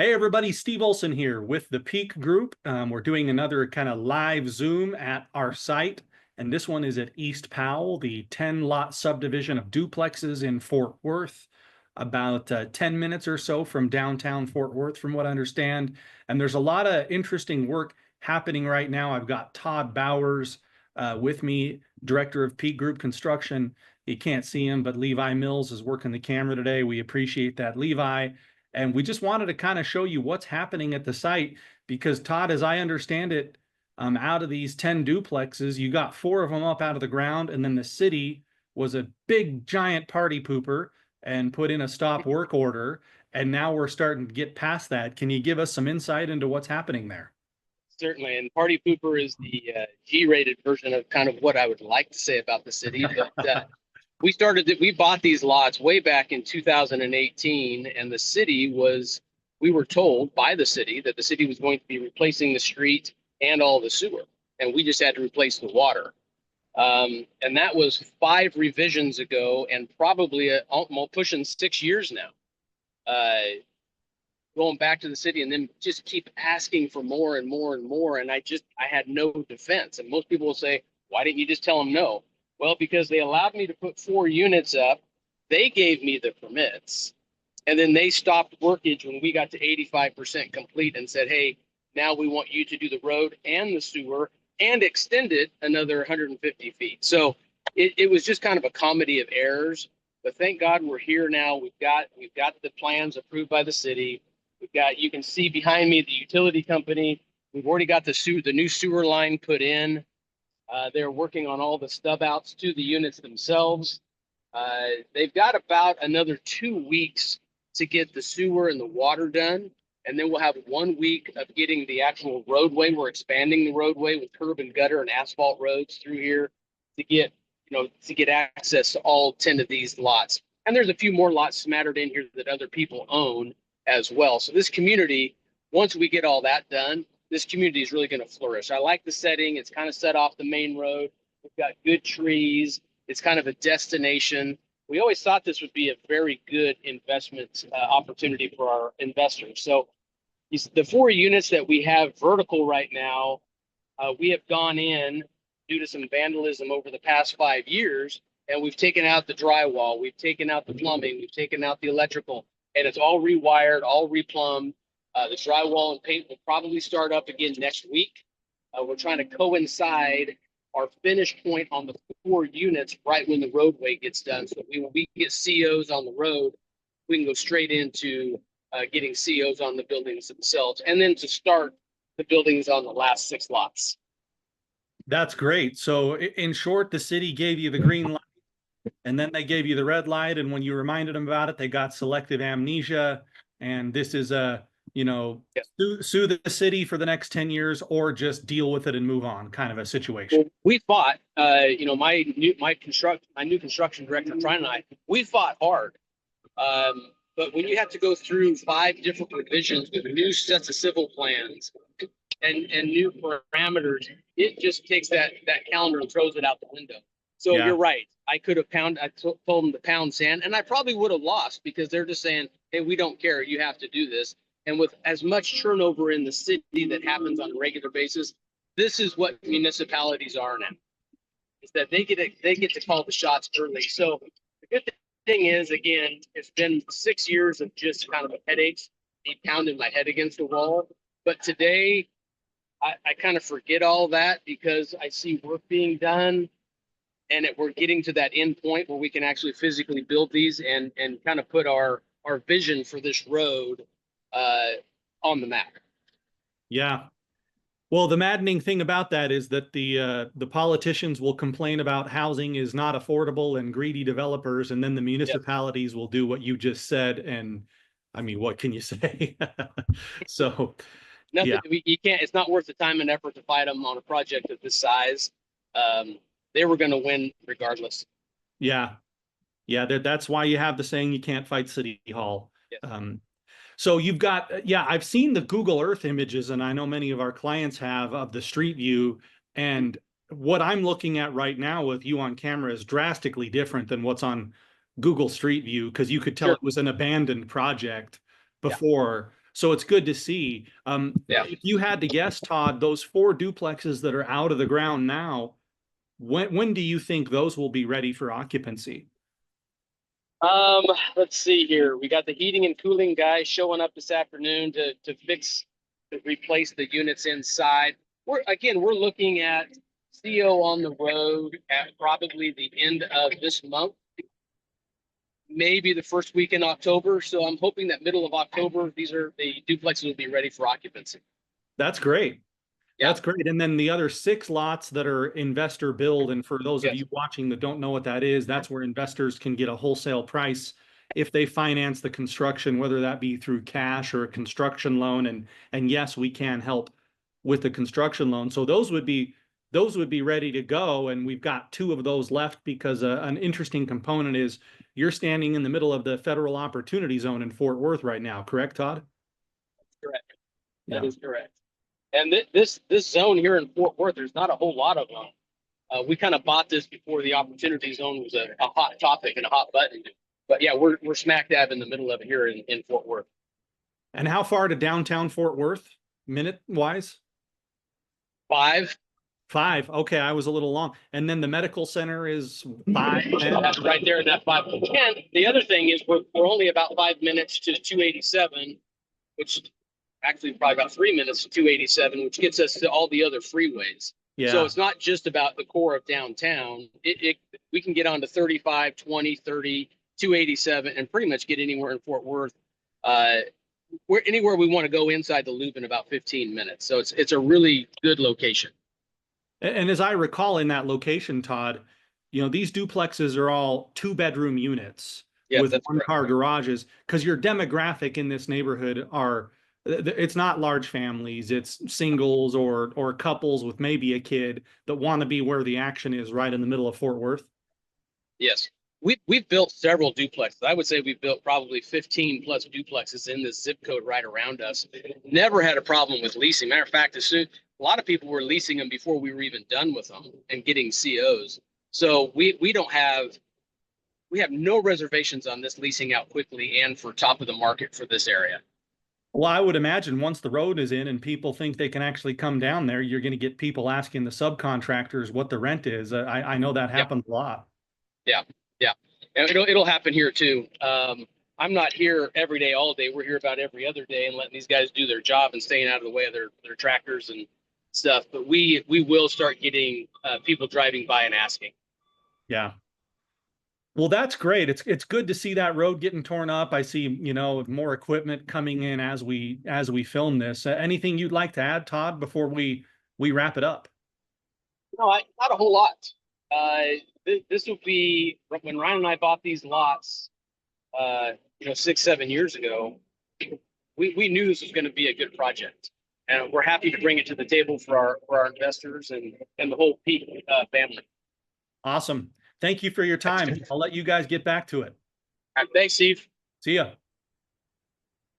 Hey everybody, Steve Olson here with the Peak Group. We're doing another kind of live Zoom at our site, and this one is at East Powell, the 10-lot subdivision of duplexes in Fort Worth, about 10 minutes or so from downtown Fort Worth, from what I understand. And there's a lot of interesting work happening right now. I've got Todd Bowers with me, Director of Peak Group Construction. You can't see him, but Levi Mills is working the camera today. We appreciate that, Levi. And we just wanted to kind of show you what's happening at the site because, Todd, as I understand it, out of these 10 duplexes, you got 4 of them up out of the ground, and then the city was a big giant party pooper and put in a stop work order. And now we're starting to get past that. Can you give us some insight into what's happening there? Certainly, and Party Pooper is the G-rated version of kind of what I would like to say about the city. But we bought these lots way back in 2018, and the city we were told by the city that the city was going to be replacing the street and all the sewer, and we just had to replace the water. And that was 5 revisions ago, and probably almost pushing 6 years now. Going back to the city and then just keep asking for more and more and more. And I had no defense. And most people will say, why didn't you just tell them no? Well, because they allowed me to put 4 units up. They gave me the permits. And then they stopped workage when we got to 85% complete and said, hey, now we want you to do the road and the sewer and extend it another 150 feet. So it was just kind of a comedy of errors. But thank God we're here now. We've got the plans approved by the city. You can see behind me the utility company. We've already got the new sewer line put in. They're working on all the stub outs to the units themselves. They've got about another 2 weeks to get the sewer and the water done. And then we'll have 1 week of getting the actual roadway. We're expanding the roadway with curb and gutter and asphalt roads through here to get access to all 10 of these lots. And there's a few more lots smattered in here that other people own as well. So this community, once we get all that done, this community is really going to flourish. I like the setting. It's kind of set off the main road. We've got good trees. It's kind of a destination. We always thought this would be a very good investment opportunity for our investors. So the 4 units that we have vertical right now, we have gone in due to some vandalism over the past 5 years, and we've taken out the drywall. We've taken out the plumbing. We've taken out the electrical. And it's all rewired, all replumbed. The drywall and paint will probably start up again next week. We're trying to coincide our finish point on the 4 units right when the roadway gets done. So when we get COs on the road, we can go straight into getting COs on the buildings themselves, and then to start the buildings on the last 6 lots. That's great. So in short, the city gave you the green light, and then they gave you the red light, and when you reminded them about it, they got selective amnesia. And this is sue the city for the next 10 years or just deal with it and move on kind of a situation. Well, we fought, my new construction director, Brian, and I, we fought hard. But when you have to go through 5 different revisions with new sets of civil plans and new parameters, it just takes that calendar and throws it out the window. So yeah. You're right. I could have told them to pound sand, and I probably would have lost because they're just saying, hey, we don't care. You have to do this. And with as much turnover in the city that happens on a regular basis, this is what municipalities are now, is that they get to call the shots early. So the good thing is, again, it's been 6 years of just kind of a headache, me pounding my head against the wall. But today, I kind of forget all that because I see work being done. And we're getting to that end point where we can actually physically build these and kind of put our vision for this road on the map. Yeah. Well, the maddening thing about that is that the politicians will complain about housing is not affordable and greedy developers, and then the municipalities will do what you just said. And I mean, what can you say? So nothing. Yeah. You can't. It's not worth the time and effort to fight them on a project of this size. They were going to win regardless. Yeah. That's why you have the saying, you can't fight City Hall. Yes. So you've got, I've seen the Google Earth images, and I know many of our clients have, of the street view. And what I'm looking at right now with you on camera is drastically different than what's on Google Street View, because you could tell it was an abandoned project before. So it's good to see. Yeah. If you had to guess, Todd, those 4 duplexes that are out of the ground now, when do you think those will be ready for occupancy? Let's see here. We got the heating and cooling guy showing up this afternoon to replace the units inside. We're looking at CO on the road at probably the end of this month, maybe the first week in October. So I'm hoping that middle of October, the duplexes will be ready for occupancy. That's great. Yeah. That's great. And then the other 6 lots that are investor build, and for those of Yes. you watching that don't know what that is, that's where investors can get a wholesale price if they finance the construction, whether that be through cash or a construction loan. And yes, we can help with the construction loan. So those would be ready to go. And we've got 2 of those left because an interesting component is you're standing in the middle of the federal opportunity zone in Fort Worth right now, correct, Todd? Correct. Yeah. That is correct. And this zone here in Fort Worth, there's not a whole lot of them. We kind of bought this before the opportunity zone was a hot topic and a hot button. But yeah, we're smack dab in the middle of it here in Fort Worth. And how far to downtown Fort Worth, minute wise? 5. 5. Okay, I was a little long. And then the medical center is 5. That's right there in that 5. And the other thing is we're only about 5 minutes to 287, which actually probably about 3 minutes to 287, which gets us to all the other freeways. Yeah. So it's not just about the core of downtown. We can get on to 35, 20, 30, 287, and pretty much get anywhere in Fort Worth. Anywhere we want to go inside the loop in about 15 minutes. So it's a really good location. And as I recall in that location, Todd, these duplexes are all 2-bedroom units with 1-car garages, because your demographic in this neighborhood it's not large families, it's singles or couples with maybe a kid that want to be where the action is, right in the middle of Fort Worth. Yes. We've built several duplexes. I would say we've built probably 15 plus duplexes in this zip code right around us. Never had a problem with leasing. Matter of fact, a lot of people were leasing them before we were even done with them and getting COs. So we have no reservations on this leasing out quickly and for top of the market for this area. Well, I would imagine once the road is in and people think they can actually come down there, you're going to get people asking the subcontractors what the rent is. I know that happens a lot. Yeah. Yeah. And it'll happen here too. I'm not here every day, all day. We're here about every other day and letting these guys do their job and staying out of the way of their tractors and stuff. But we will start getting people driving by and asking. Yeah. Well, that's great. It's good to see that road getting torn up. I see, more equipment coming in as we film this. Anything you'd like to add, Todd, before we wrap it up? No, not a whole lot. This will be when Ryan and I bought these lots, 6-7 years ago. We knew this was going to be a good project, and we're happy to bring it to the table for our investors and the whole Peak family. Awesome. Thank you for your time. I'll let you guys get back to it. Thanks, Steve. See ya.